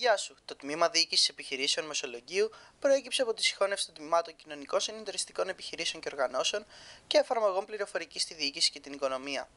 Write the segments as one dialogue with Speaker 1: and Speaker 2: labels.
Speaker 1: Γεια σου. Το τμήμα Διοίκησης Επιχειρήσεων Μεσολογγίου προέκυψε από τη συγχώνευση των τμήματων Κοινωνικών Συνεταιριστικών Επιχειρήσεων και Οργανώσεων και Εφαρμογών Πληροφορικής στη Διοίκηση και την Οικονομία.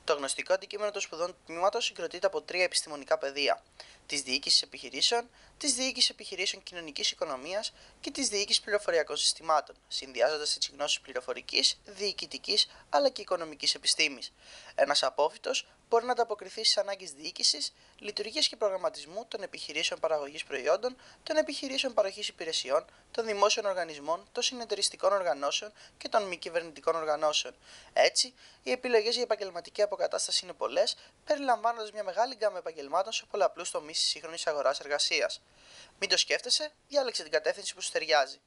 Speaker 1: Το γνωστικό αντικείμενο των σπουδών του τμήματος συγκροτείται από τρία επιστημονικά πεδία: της Διοίκησης Επιχειρήσεων, της Διοίκησης Επιχειρήσεων Κοινωνικής Οικονομίας και της Διοίκησης Πληροφοριακών Συστημάτων, συνδυάζοντας έτσι γνώσεις πληροφορικής, διοικητικής αλλά και οικονομικής επιστήμης. Ένας απόφοιτος μπορεί να ανταποκριθεί στις ανάγκες διοίκησης, λειτουργίας και προγραμματισμού των επιχειρήσεων παραγωγής προϊόντων, των επιχειρήσεων παροχής υπηρεσιών, των δημόσιων οργανισμών, των συνεταιριστικών οργανώσεων και των μη κυβερνητικών οργανώσεων. Έτσι, οι επιλογές για επαγγελματική αποκατάσταση είναι πολλές, περιλαμβάνοντας μια μεγάλη γκάμα επαγγελμάτων σε πολλαπλούς τομείς της σύγχρονης αγοράς εργασίας. Μην το σκέφτεσαι, διάλεξε την κατεύθυνση που σου ταιριάζει.